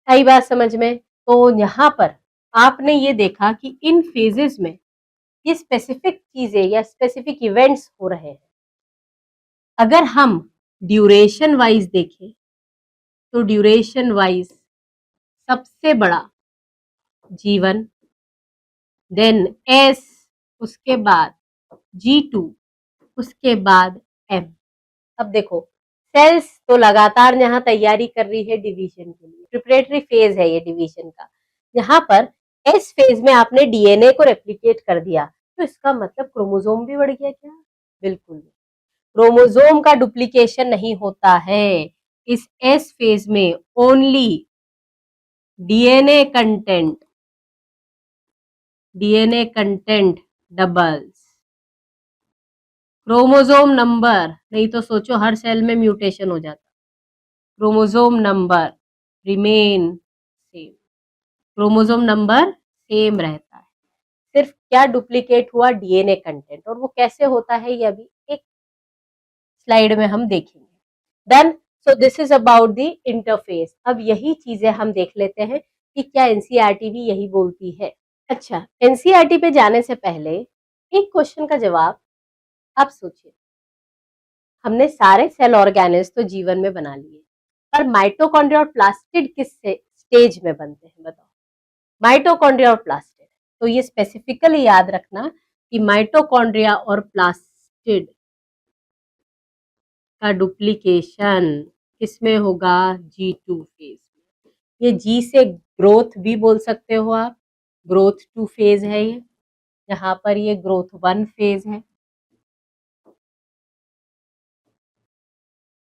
आई बात समझ में? तो यहाँ पर आपने ये देखा कि इन फेजेस में ये स्पेसिफिक चीजें या स्पेसिफिक इवेंट्स हो रहे हैं। अगर हम ड्यूरेशन वाइज देखें तो ड्यूरेशन वाइज सबसे बड़ा G1, देन S, उसके बाद G2, उसके बाद M। अब देखो सेल्स तो लगातार यहाँ तैयारी कर रही है डिवीजन के लिए, प्रिपरेटरी फेज है ये डिवीजन का। यहाँ पर एस फेज में आपने डीएनए को रेप्लिकेट कर दिया, तो इसका मतलब क्रोमोसोम भी बढ़ गया क्या? बिल्कुल नहीं, क्रोमोसोम का डुप्लीकेशन नहीं होता है इस एस फेज में, only DNA content, DNA content doubles, chromosome number नहीं तो सोचो हर सेल में म्यूटेशन हो जाता, chromosome number remain same, chromosome number same रहता है। सिर्फ क्या डुप्लीकेट हुआ, डीएनए कंटेंट, और वो कैसे होता है ये अभी एक स्लाइड में हम देखेंगे। Then so this is about the interphase. अब यही चीजें हम देख लेते हैं कि क्या एनसीईआरटी भी यही बोलती है। अच्छा, एनसीईआरटी पे जाने से पहले एक क्वेश्चन का जवाब आप सोचिए। हमने सारे सेल ऑर्गेनेल्स तो जीवन में बना लिए, पर माइटोकॉन्ड्रिया और प्लास्टिड किस स्टेज में बनते हैं बताओ? माइटोकॉन्ड्रिया और प्लास्टिड, तो ये स्पेसिफिकली याद रखना कि माइटोकॉन्ड्रिया और प्लास्टिड का डुप्लीकेशन किसमें होगा? G2 फेज में। ये G से ग्रोथ भी बोल सकते हो आप, ग्रोथ 2 फेज है ये, यहाँ पर ये ग्रोथ 1 फेज है।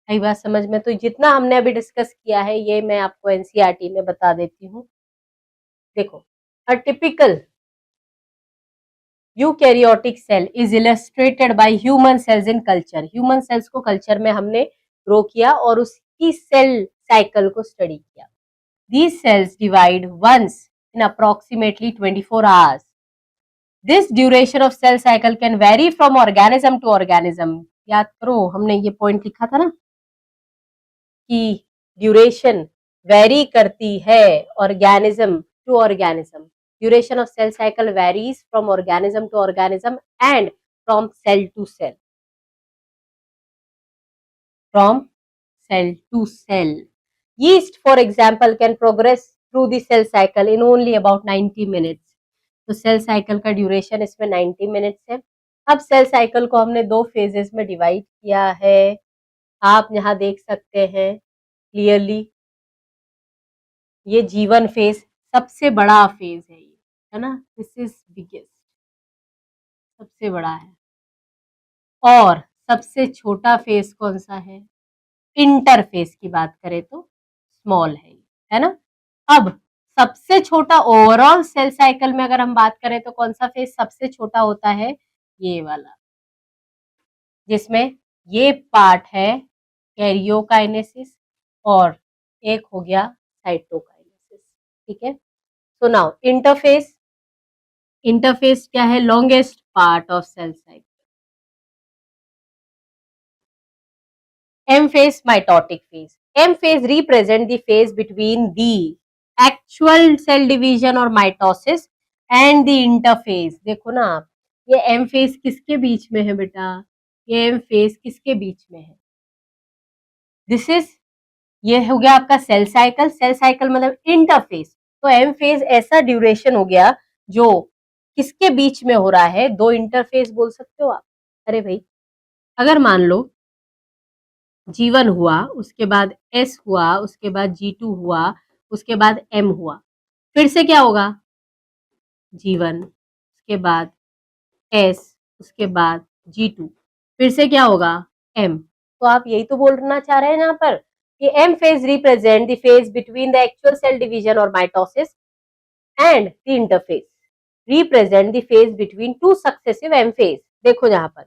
आई बात समझ में? तो जितना हमने अभी डिस्कस किया है ये मैं आपको एनसीईआरटी में बता देती हूँ। देखो, a typical eukaryotic cell is illustrated by human cells in culture. Human cells को कल्चर में हमने ग्रो किया और उसकी सेल साइकिल को स्टडी किया। These cells divide once in approximately 24 hours. This duration of cell cycle can vary from organism to organism. याद करो हमने ये पॉइंट लिखा था ना कि ड्यूरेशन वेरी करती है organism to organism. Duration of cell cycle varies from organism to organism and from cell to cell. From cell to cell. Yeast, for example, can progress through the cell cycle in only about 90 minutes. तो cell cycle का duration इसमें 90 minutes है। अब cell cycle को हमने दो phases में divide किया है, आप यहाँ देख सकते हैं क्लियरली। ये जीवन फेज सबसे बड़ा फेज है ना, दिस इज बिगेस्ट, सबसे बड़ा है। और सबसे छोटा फेज कौन सा है? इंटरफेस की बात करें तो स्मॉल है ना। अब सबसे छोटा ओवरऑल सेल साइकिल में अगर हम बात करें तो कौन सा फेज सबसे छोटा होता है? ये वाला, जिसमें ये पार्ट है कैरियोकाइनेसिस और एक हो गया साइटोकाइनेसिस। ठीक है, सो नाउ इंटरफेस। इंटरफेस क्या है? Longest part of cell cycle. M phase, mitotic phase. M phase represent the phase between the actual cell division or mitosis and the interphase. देखो ना आप, ये M phase किसके बीच में है बेटा? ये M phase किसके बीच में है? दिस इज, ये हो गया आपका सेल साइकिल। सेल साइकिल मतलब इंटरफेस। तो M phase ऐसा ड्यूरेशन हो गया जो किसके बीच में हो रहा है? दो इंटरफेस बोल सकते हो आप। अरे भाई, अगर मान लो G1 हुआ, उसके बाद S हुआ, उसके बाद G2 हुआ, उसके बाद M हुआ, फिर से क्या होगा? G1, उसके बाद S, उसके बाद G2, फिर से क्या होगा? M। तो आप यही तो बोलना चाह रहे हैं यहाँ पर कि M phase represent the phase between the actual cell division or mitosis and the interphase represent the phase between two successive M phase। देखो यहाँ पर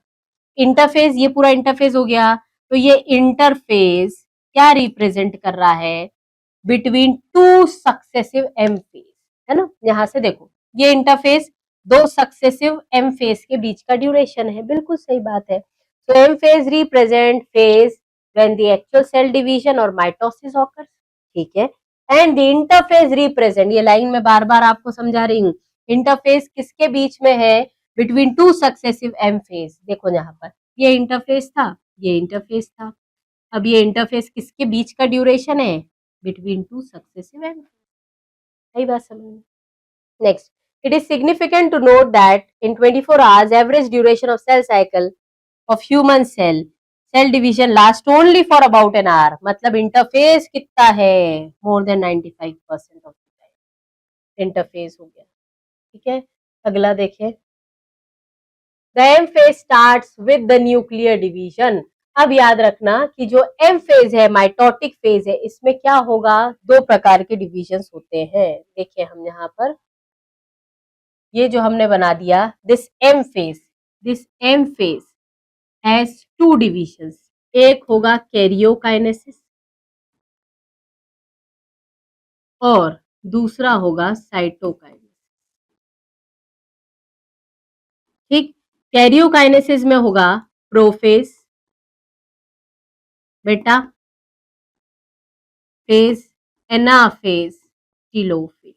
इंटरफेस, ये पूरा इंटरफेस हो गया, तो ये इंटरफेस क्या रिप्रेजेंट कर रहा है? Between two successive M phase, है ना। यहां से देखो, ये इंटरफेस दो सक्सेसिव एम फेज के बीच का ड्यूरेशन है, बिल्कुल सही बात है। तो M phase represent phase when the actual cell division और माइटोसिस ऑकर्स। ठीक है, एंड द इंटरफेस रिप्रेजेंट, ये लाइन में बार बार आपको समझा रही हूँ, इंटरफेस किसके बीच में है? Between two successive M phase. देखो यहाँ पर ये इंटरफेस था, ये इंटरफेस था। अब ये इंटरफेस किसके बीच का ड्यूरेशन है? Between two successive M. सही बात समझ में? Next, it is significant to note that in 24 hours average duration of cell cycle of human cell division last only for about an hour। मतलब इंटरफेस कितना है? मोर देन 95% ऑफ इंटरफेस हो गया। ठीक है, अगला देखें। The M phase starts with the nuclear division। अब याद रखना कि जो M phase है, माइटोटिक फेज है, इसमें क्या होगा? दो प्रकार के डिविजन्स होते हैं। देखिए हम यहाँ पर ये जो हमने बना दिया, this M phase has two divisions. एक होगा कैरियोकाइनेसिस और दूसरा होगा साइटोकाइनेसिस। ठीक। कैरियोकाइनेसिस में होगा प्रोफेज, बेटा फेज, एनाफेज, टीलोफेज।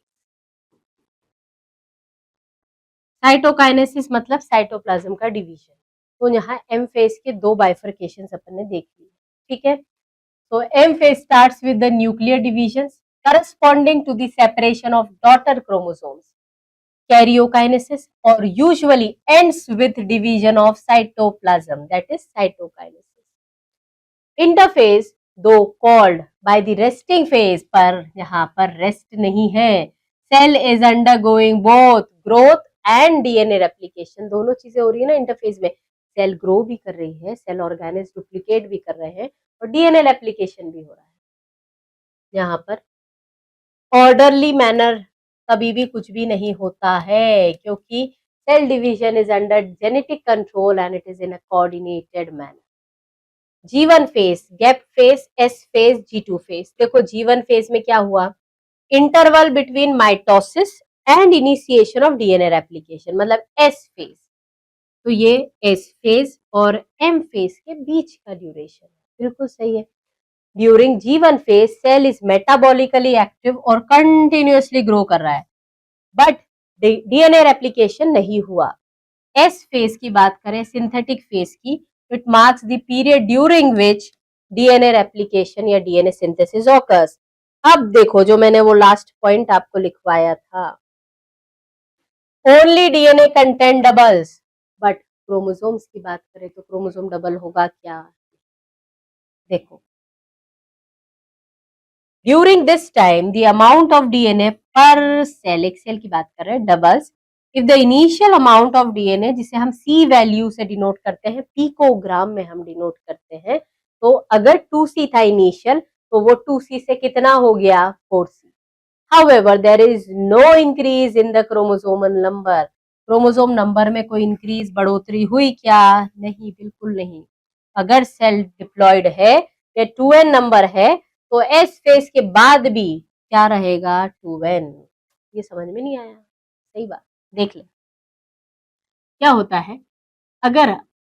साइटोकाइनेसिस मतलब साइटोप्लाज्म का डिवीजन। तो यहाँ एम फेज के दो बाइफर्केशन अपन ने देख लिए, ठीक है। तो M phase starts with the nuclear division corresponding to the separation of daughter chromosomes, karyokinesis, or usually ends with division of cytoplasm, that is cytokinesis. Interphase, though called by the resting phase, पर यहाँ पर rest नहीं है, cell is undergoing both growth and DNA replication. दोनों चीजें हो रही है ना इंटरफेज में, सेल ग्रो भी कर रही है, सेल ऑर्गेनेज डुप्लीकेट भी कर रहे हैं और डीएनए रेप्लिकेशन भी हो रहा है। यहाँ पर ऑर्डरली मैनर कभी भी कुछ भी नहीं होता है, क्योंकि cell division is under genetic control and it is in a coordinated manner. G1 phase, gap phase, S phase, G2 phase. देखो G1 फेज में क्या हुआ, interval between mitosis and initiation of DNA replication, मतलब S phase. तो ये S phase और M phase के बीच का ड्यूरेशन है, बिल्कुल सही है। During G1 phase cell is metabolically active और कंटिन्यूअसली ग्रो कर रहा है, बट डीएनए रेप्लिकेशन नहीं हुआ। एस फेज की बात करें, सिंथेटिक फेज की, it marks the period during which DNA replication या डीएनए सिंथेसिस ऑकर्स। अब देखो जो मैंने वो लास्ट पॉइंट आपको लिखवाया था, only DNA content doubles, but chromosomes की बात करें तो क्रोमोसोम डबल होगा क्या? देखो, during this time the amount of DNA पर सेल, एक सेल की बात कर रहे हैं, doubles if the initial amount of DNA, जिसे हम सी वैल्यू से डिनोट करते हैं, पिकोग्राम में हम डिनोट करते हैं, तो अगर 2C था इनिशियल तो वो 2C से कितना हो गया, 4C। However, there is no increase in the chromosomal number. Chromosome number में कोई इंक्रीज बढ़ोतरी हुई क्या? नहीं, बिल्कुल नहीं। अगर सेल डिप्लॉयड है या 2n नंबर है तो एस फेज के बाद भी क्या रहेगा, 2n। ये समझ में नहीं आया? सही बात, देख ले क्या होता है। अगर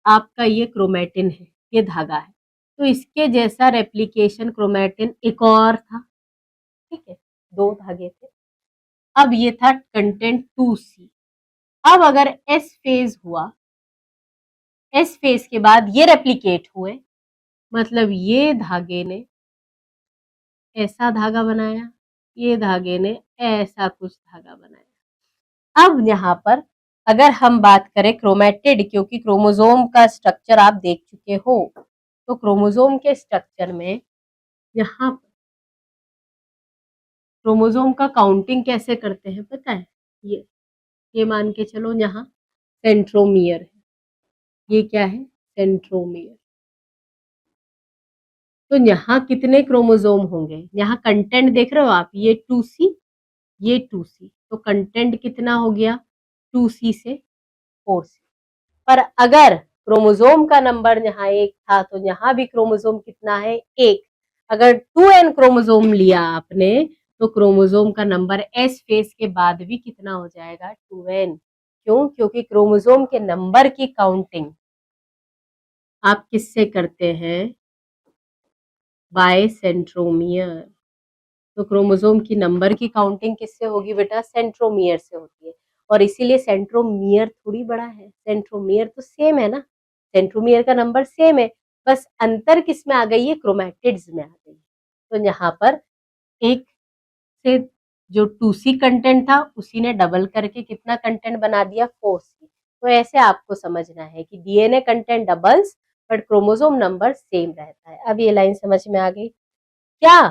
आपका ये क्रोमेटिन है, ये धागा है, तो इसके जैसा रेप्लिकेशन क्रोमेटिन एक और था, ठीक है, दो धागे थे। अब ये था कंटेंट 2C। अब अगर एस फेज हुआ, एस फेज के बाद ये रेप्लिकेट हुए, मतलब ये धागे ने ऐसा धागा बनाया, ये धागे ने ऐसा कुछ धागा बनाया। अब यहाँ पर अगर हम बात करें क्रोमेटिड, क्योंकि क्रोमोसोम का स्ट्रक्चर आप देख चुके हो, तो क्रोमोसोम के स्ट्रक्चर में यहाँ क्रोमोसोम का काउंटिंग कैसे करते हैं पता है? ये मान के चलो यहाँ सेंट्रोमियर है, ये क्या है, सेंट्रोमियर। तो यहाँ कितने क्रोमोसोम होंगे, यहाँ कंटेंट देख रहे हो आप, ये 2C, ये 2C, तो कंटेंट कितना हो गया, 2C से 4C। पर अगर क्रोमोसोम का नंबर यहाँ 1 था तो यहाँ भी क्रोमोसोम कितना है, 1। अगर 2n क्रोमोसोम लिया आपने तो क्रोमोसोम का नंबर एस फेज के बाद भी कितना हो जाएगा, 2n। क्यों? क्योंकि क्रोमोसोम के नंबर की काउंटिंग आप किससे करते हैं, बाय सेंट्रोमियर। तो क्रोमोसोम की नंबर की काउंटिंग किससे होगी बेटा, सेंट्रोमियर से होती है। और इसीलिए सेंट्रोमियर थोड़ी बड़ा है, सेंट्रोमियर तो सेम है ना, सेंट्रोमियर का नंबर सेम है, बस अंतर किस में आ गई है, क्रोमैटिड्स में आ गई। तो यहाँ पर एक से जो 2C कंटेंट था उसी ने डबल करके कितना कंटेंट बना दिया, 4C। तो ऐसे आपको समझना है कि DNA content doubles but chromosome number same रहता है। अब ये लाइन समझ में आ गई क्या?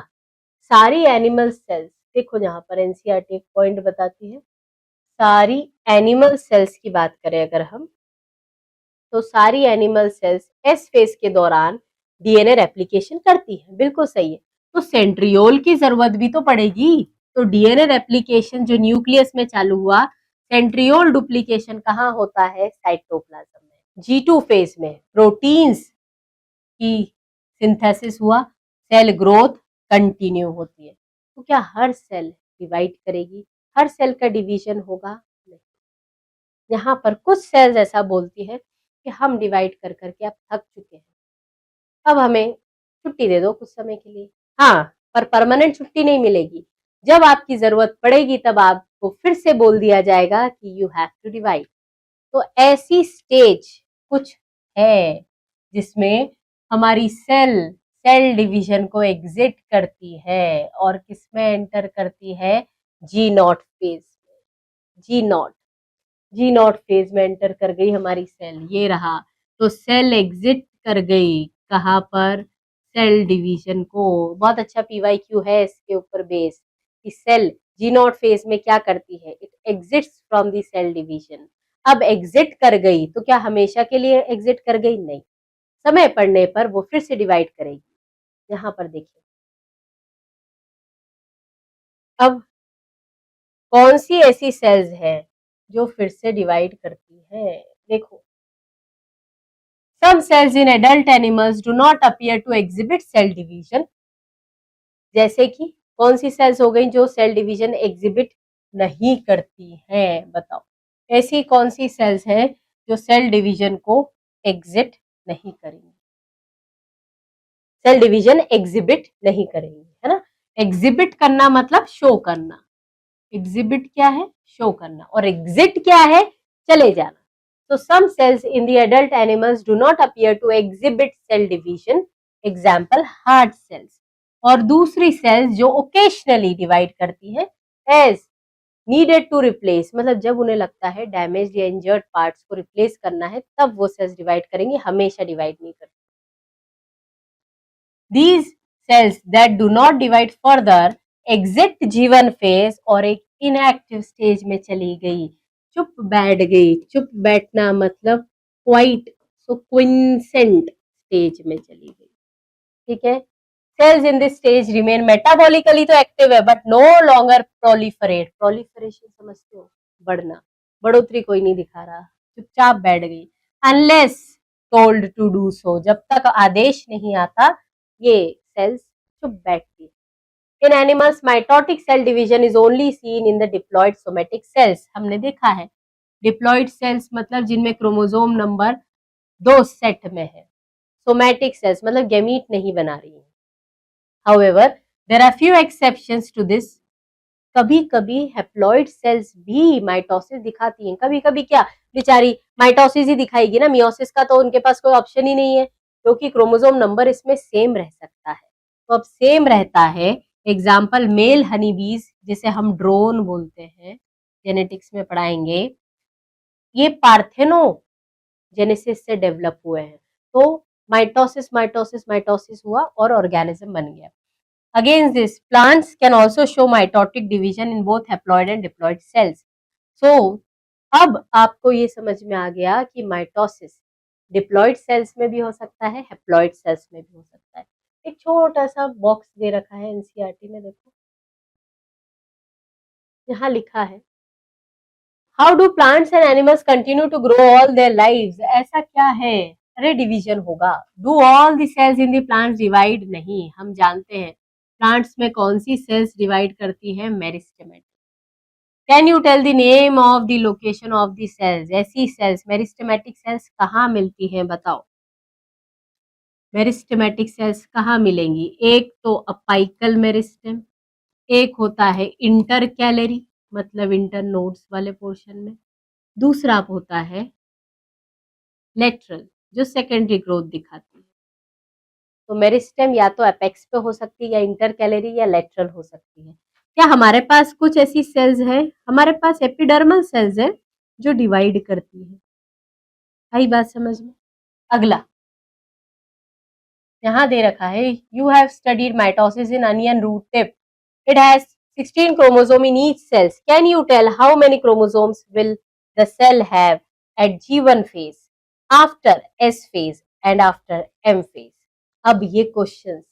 सारी एनिमल सेल्स, देखो यहाँ पर एनसीईआरटी एक पॉइंट बताती है, सारी एनिमल सेल्स की बात करें अगर हम, तो सारी एनिमल सेल्स एस फेज के दौरान डीएनए रेप्लिकेशन करती है, बिल्कुल सही है। तो सेंट्रियोल की जरूरत भी तो पड़ेगी, तो डीएनए रेप्लिकेशन जो न्यूक्लियस में चालू हुआ, सेंट्रियोल डुप्लीकेशन कहाँ होता है, साइटोप्लाज्म में। G2 फेज में प्रोटीन्स की सिंथेसिस हुआ, सेल ग्रोथ कंटिन्यू होती है। तो क्या हर सेल डिवाइड करेगी, हर सेल का डिवीजन होगा? नहीं। यहाँ पर कुछ सेल्स ऐसा बोलती है कि हम डिवाइड कर करके अब थक चुके हैं, अब हमें छुट्टी दे दो कुछ समय के लिए। हाँ, पर परमानेंट छुट्टी नहीं मिलेगी। जब आपकी जरूरत पड़ेगी तब आपको फिर से बोल दिया जाएगा कि यू हैव टू डिवाइड। तो ऐसी स्टेज कुछ है जिसमें हमारी सेल डिवीजन को एग्जिट करती है और किसमें एंटर करती है, जी नॉट फेज में। जी नॉट फेज में एंटर कर गई हमारी सेल, ये रहा। तो सेल एग्जिट कर गई कहाँ पर, सेल डिवीजन को। बहुत अच्छा पीवाईक्यू है इसके ऊपर बेस कि सेल जी नॉट फेज में क्या करती है, it exits from the cell division. अब एग्जिट कर गई तो क्या हमेशा के लिए एग्जिट कर गई, नहीं, समय पड़ने पर वो फिर से डिवाइड करेगी। यहाँ पर देखिए अब कौन सी ऐसी सेल्स है जो फिर से डिवाइड करती है। देखो, some cells in adult animals do not appear to exhibit cell division। जैसे कि कौन सी सेल्स हो गई जो सेल डिवीजन एग्जिबिट नहीं करती हैं, बताओ ऐसी कौन सी सेल्स हैं जो सेल डिवीजन को एग्जिट नहीं करेंगी, सेल डिवीजन एग्जिबिट नहीं करेंगी, है ना। एग्जिबिट करना मतलब शो करना, एग्जिबिट क्या है, शो करना, और एग्जिट क्या है, चले जाना। So some cells in the adult animals do not appear to exhibit cell division, example heart cells। और दूसरी सेल्स जो ओकेशनली डिवाइड करती है एज नीडेड टू रिप्लेस, मतलब जब उन्हें लगता है डैमेज या इंजर्ड पार्ट्स को रिप्लेस करना है तब वो सेल्स डिवाइड करेंगी, हमेशा डिवाइड नहीं करती। These cells that do not divide further exit G1 phase और एक इनएक्टिव स्टेज में चली गई, चुप बैठ गई। चुप बैठना मतलब क्वाइट, सो क्विंसेंट स्टेज में चली गई, ठीक है। Cells in this stage remain metabolically तो एक्टिव है but no longer proliferate. Proliferation समझते हो, बढ़ना, बढ़ोतरी कोई नहीं दिखा रहा, चुपचाप बैठ गई। Unless told to do so, जब तक आदेश नहीं आता ये सेल्स चुप बैठती है। In animals mitotic cell division is only seen in the diploid somatic cells. हमने देखा है डिप्लॉयड सेल्स मतलब जिनमें क्रोमोसोम नंबर 2 सेट में है, सोमैटिक सेल्स मतलब गैमीट नहीं बना रही है। However, there are few exceptions to this। कभी कभी हेप्लॉइड सेल्स भी माइटोसिस दिखाती हैं, कभी कभी क्या बेचारी माइटोसिस ही दिखाएगी ना, मियोसिस का तो उनके पास कोई ऑप्शन ही नहीं है क्योंकि क्रोमोसोम नंबर इसमें सेम रह सकता है। तो अब सेम रहता है, एग्जाम्पल मेल हनी बीज जिसे हम ड्रोन बोलते हैं, जेनेटिक्स में पढ़ाएंगे, ये पार्थेनो जेनेसिस से डेवलप हुए हैं। तो माइटोसिस माइटोसिस माइटोसिस हुआ और ऑर्गेनिज्म बन गया। Against this, plants can also show mitotic division in both haploid and diploid cells। So, अब आपको ये समझ में आ गया कि माइटोसिस डिप्लॉइड सेल्स में भी हो सकता है, हेप्लॉइड सेल्स में भी हो सकता है। एक छोटा सा बॉक्स दे रखा है एनसीईआरटी में, देखो यहाँ लिखा है how do plants and animals continue to grow all their lives. ऐसा क्या है, अरे डिवीजन होगा। Do all the cells in the plants divide, नहीं, हम जानते हैं प्लांट्स में कौन सी सेल्स डिवाइड करती है, meristematic. Can you tell the name of the location of the cells. ऐसी सेल्स मेरिस्टेमेटिक सेल्स कहाँ मिलती हैं, बताओ मेरिस्टेमेटिक सेल्स कहाँ मिलेंगी। एक तो अपाइकल मेरिस्टेम, एक होता है इंटर कैलरी मतलब इंटर नोड्स वाले पोर्शन में, दूसरा होता है लेटरल जो सेकेंडरी ग्रोथ दिखाती है। तो मेरिस्टेम या तो अपेक्स पे हो सकती है या इंटर कैलरी या लेटरल हो सकती है। क्या हमारे पास कुछ ऐसी सेल्स है, हमारे पास एपिडर्मल सेल्स है जो डिवाइड करती है, आई बात समझ में। अगला यहाँ दे रखा है you have studied mitosis in onion root tip, it has 16 chromosome in each cells। Can you tell how many chromosomes will the cell have at G1 phase, after S phase and after M phase। अब ये questions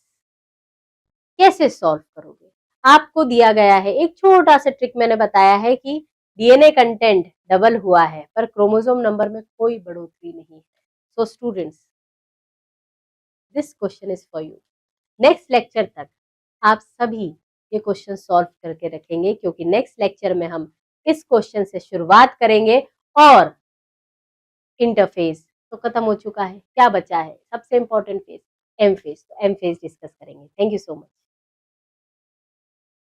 कैसे solve करोगे, आपको दिया गया है एक छोटा सा ट्रिक, मैंने बताया है कि डीएनए कंटेंट डबल हुआ है पर क्रोमोसोम नंबर में कोई बढ़ोतरी नहीं है। So students, this question is for you. Next lecture तक आप सभी ये क्वेश्चन सॉल्व करके रखेंगे क्योंकि नेक्स्ट लेक्चर में हम इस क्वेश्चन से शुरुआत करेंगे और इंटरफेस तो खत्म हो चुका है, क्या बचा है सबसे इंपॉर्टेंट फेज, एम फेज। तो एम फेज डिस्कस करेंगे। Thank you so much.